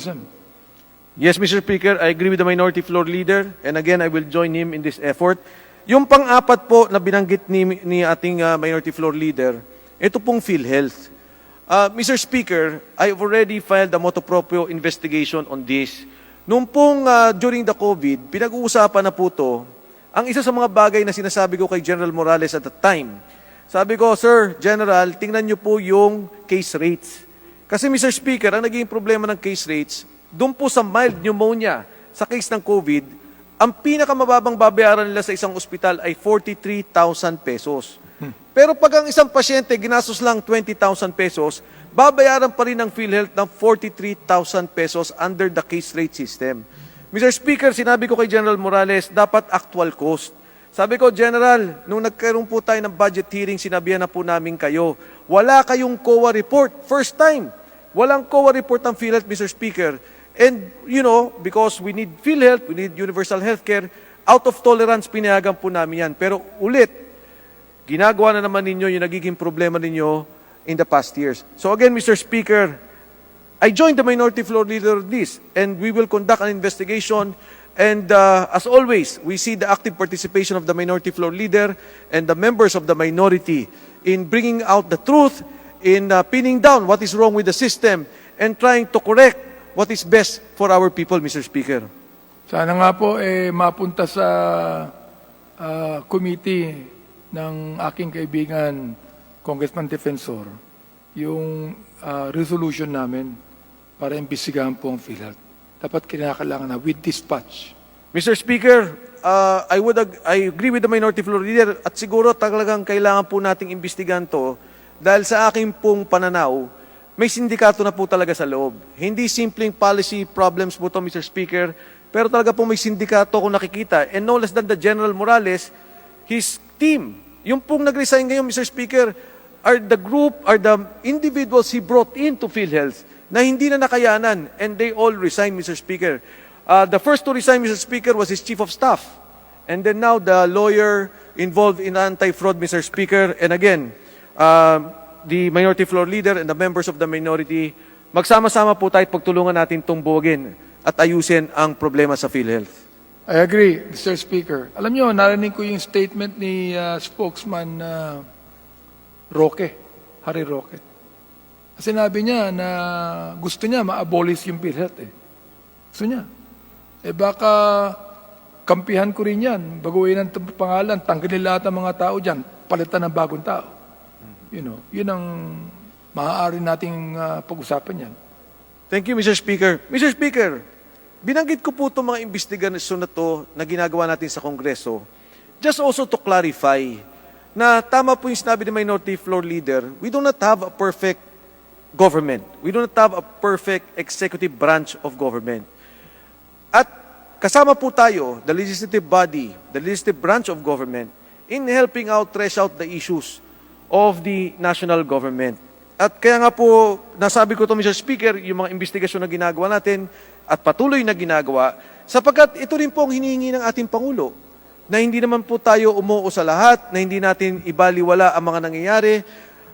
tourism. Yes, Mr. Speaker, I agree with the Minority Floor Leader, and again, I will join him in this effort. Yung pang-apat po na binanggit ni ating Minority Floor Leader, ito pong Philhealth. Mr. Speaker, I have already filed a motu proprio investigation on this. Noong pong during the COVID, pinag-uusapan na po to. Ang isa sa mga bagay na sinasabi ko kay General Morales at the time, sabi ko, Sir General, tingnan niyo po yung case rates. Kasi Mr. Speaker, ang naging problema ng case rates, doon po sa mild pneumonia, sa case ng COVID, ang pinakamababang babayaran nila sa isang ospital ay 43,000 pesos. Pero pag ang isang pasyente ginastos lang 20,000 pesos, babayaran pa rin ng Philhealth ng 43,000 pesos under the case rate system. Mr. Speaker, sinabi ko kay General Morales, dapat actual cost. Sabi ko, General, nung nagkaroon po tayo ng budget hearing, sinabihan na po namin kayo, wala kayong COA report. First time, walang COA report ng Philhealth, Mr. Speaker. And, you know, because we need Philhealth, we need universal healthcare, out of tolerance, pinayagan po namin yan. Pero ulit, ginagawa na naman ninyo yung nagiging problema ninyo in the past years. So again, Mr. Speaker, I joined the Minority Floor Leader of this, and we will conduct an investigation. And as always, we see the active participation of the Minority Floor Leader and the members of the minority in bringing out the truth, in pinning down what is wrong with the system, and trying to correct what is best for our people, Mr. Speaker. Sana nga po mapunta sa committee ng aking kaibigan, Congressman Defensor, yung resolution namin para imbestigahan po ang Philhealth. Dapat kinakailangan na with dispatch. Mr. Speaker, I agree with the Minority Floor Leader at siguro talagang kailangan po nating imbestigahan to dahil sa aking pong pananaw, may sindikato na po talaga sa loob. Hindi simpleng policy problems po to, Mr. Speaker, pero talaga po may sindikato kung nakikita. And no less than the General Morales, his team, yung pong nag-resign ngayon, Mr. Speaker, are the individuals he brought into Philhealth na hindi na nakayanan, and they all resigned, Mr. Speaker. The first to resign, Mr. Speaker, was his Chief of Staff. And then now, the lawyer involved in anti-fraud, Mr. Speaker. And again, the Minority Floor Leader and the members of the minority, magsama-sama po tayo pagtulungan natin tumbugin at ayusin ang problema sa PhilHealth. I agree, Mr. Speaker. Alam nyo, narinig ko yung statement ni spokesman Harry Roque. Sinabi niya na gusto niya ma-abolish yung PhilHealth. Gusto niya. Baka kampihan ko rin yan. Baguhin ang pangalan, tanggalin lahat ng mga tao dyan, palitan ng bagong tao. You know, yun ang maaari nating pag-usapan yan. Thank you, Mr. Speaker. Mr. Speaker, binanggit ko po itong mga investigasyon na to na ginagawa natin sa Kongreso. Just also to clarify na tama po yung sinabi ni Minority Floor Leader, we do not have a perfect government. We do not have a perfect executive branch of government. At kasama po tayo, the legislative body, the legislative branch of government, in helping out, trash out the issues of the national government. At kaya nga po, nasabi ko to, Mr. Speaker, yung mga investigasyon na ginagawa natin at patuloy na ginagawa, sapagkat ito rin po ang hinihingi ng ating Pangulo, na hindi naman po tayo umuo sa lahat, na hindi natin ibaliwala ang mga nangyayari,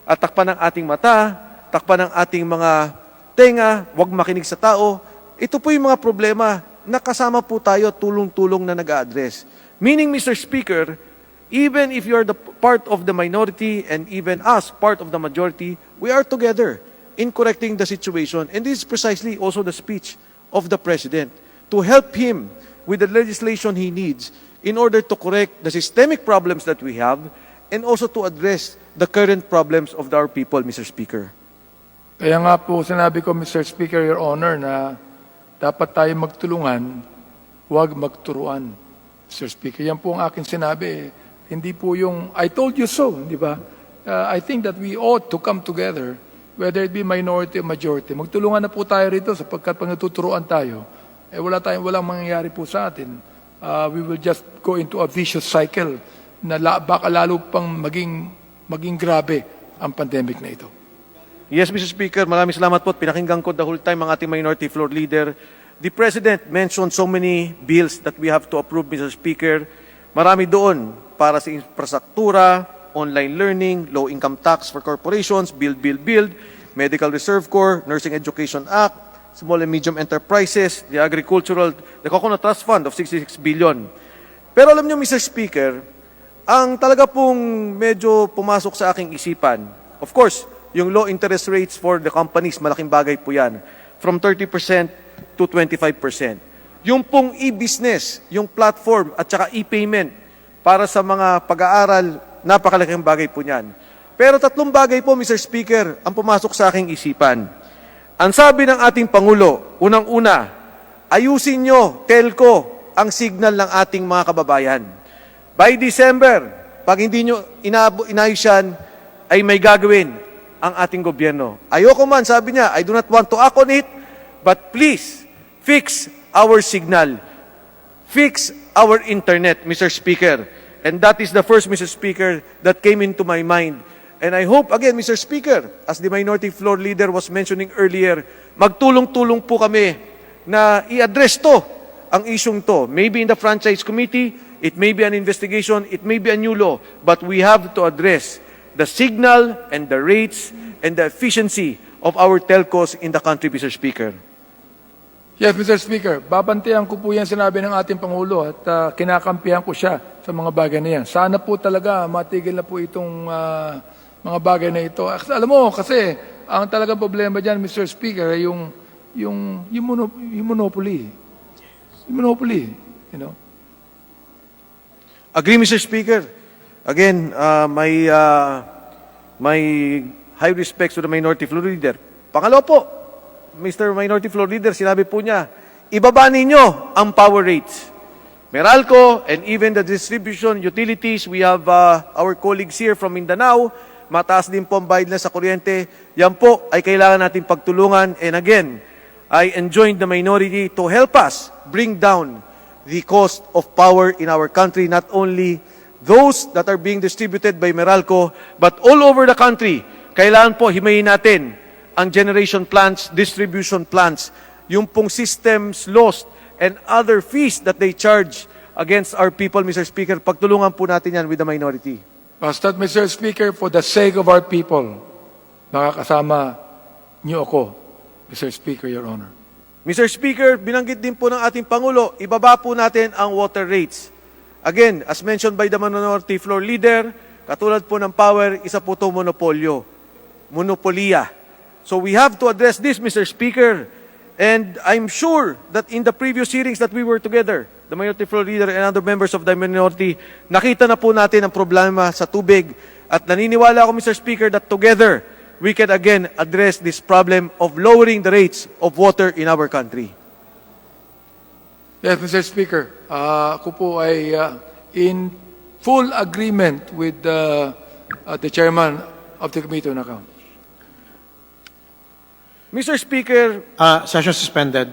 at takpan ng ating mata, takpan ng ating mga tenga, huwag makinig sa tao. Ito po yung mga problema na kasama po tayo tulong-tulong na nag-a-address. Meaning, Mr. Speaker, even if you're the part of the minority and even us, part of the majority, we are together in correcting the situation. And this is precisely also the speech of the President to help him with the legislation he needs in order to correct the systemic problems that we have and also to address the current problems of our people, Mr. Speaker. Kaya nga po sinabi ko, Mr. Speaker, Your Honor, na dapat tayo magtulungan, huwag magturuan, Mr. Speaker. Yan po ang aking sinabi. Hindi po yung, I told you so, di ba? I think that we ought to come together, whether it be minority or majority. Magtulungan na po tayo rito sapagkat pag natuturuan tayo, walang mangyayari po sa atin. We will just go into a vicious cycle na baka lalo pang maging grabe ang pandemic na ito. Yes, Mr. Speaker, maraming salamat po. Pinakinggan ko the whole time ang ating Minority Floor Leader. The President mentioned so many bills that we have to approve, Mr. Speaker. Marami doon para sa infrastruktura, online learning, low income tax for corporations, build, medical reserve corps, nursing education act, small and medium enterprises, the Coconut Trust Fund of 66 billion. Pero alam nyo, Mr. Speaker, ang talaga pong medyo pumasok sa aking isipan, of course, yung low interest rates for the companies, malaking bagay po yan, from 30% to 25%. Yung pong e-business, yung platform at saka e-payment para sa mga pag-aaral, napakalaking bagay po niyan. Pero tatlong bagay po, Mr. Speaker, ang pumasok sa aking isipan. Ang sabi ng ating Pangulo, unang-una, ayusin nyo, telco, ang signal ng ating mga kababayan. By December, pag hindi nyo inayos yan, ay may gagawin ang ating gobyerno. Ayoko man, sabi niya, I do not want to act on it, but please, fix our signal. Fix our internet, Mr. Speaker. And that is the first, Mr. Speaker, that came into my mind. And I hope, again, Mr. Speaker, as the Minority Floor Leader was mentioning earlier, magtulong-tulong po kami na i-address to, ang isyong to. Maybe in the Franchise Committee, it may be an investigation, it may be a new law, but we have to address the signal and the rates and the efficiency of our telcos in the country, Mr. Speaker. Yes, Mr. Speaker, babantayan ko po yan sinabi ng ating Pangulo at kinakampihan ko siya sa mga bagay na yan. Sana po talaga matigil na po itong mga bagay na ito. Alam mo, kasi ang talagang problema dyan, Mr. Speaker, ay yung monopoly. Yung monopoly, you know. Agree, Mr. Speaker. Again, my high respects to the Minority Floor Leader. Pangalawa po, Mr. Minority Floor Leader, sinabi po niya, ibaba ninyo ang power rates. Meralco and even the distribution utilities, we have our colleagues here from Mindanao, mataas din po ang bayad na sa kuryente. Yan po ay kailangan natin pagtulungan. And again, I enjoined the minority to help us bring down the cost of power in our country, not only those that are being distributed by Meralco, but all over the country. Kailangan po himayin natin ang generation plants, distribution plants, yung pong systems lost and other fees that they charge against our people, Mr. Speaker. Pagtulungan po natin yan with the minority. Basta't, Mr. Speaker, for the sake of our people, makakasama niyo ako, Mr. Speaker, Your Honor. Mr. Speaker, binanggit din po ng ating Pangulo, ibaba po natin ang water rates. Again, as mentioned by the Minority Floor Leader, katulad po ng power, isa po ito monopoliya. So we have to address this, Mr. Speaker. And I'm sure that in the previous hearings that we were together, the Minority Floor Leader and other members of the minority, nakita na po natin ang problema sa tubig. At naniniwala ako, Mr. Speaker, that together, we can again address this problem of lowering the rates of water in our country. Yes, Mr. Speaker, ako po ay in full agreement with the Chairman of the Committee on Accounts. Mr. Speaker, Session suspended.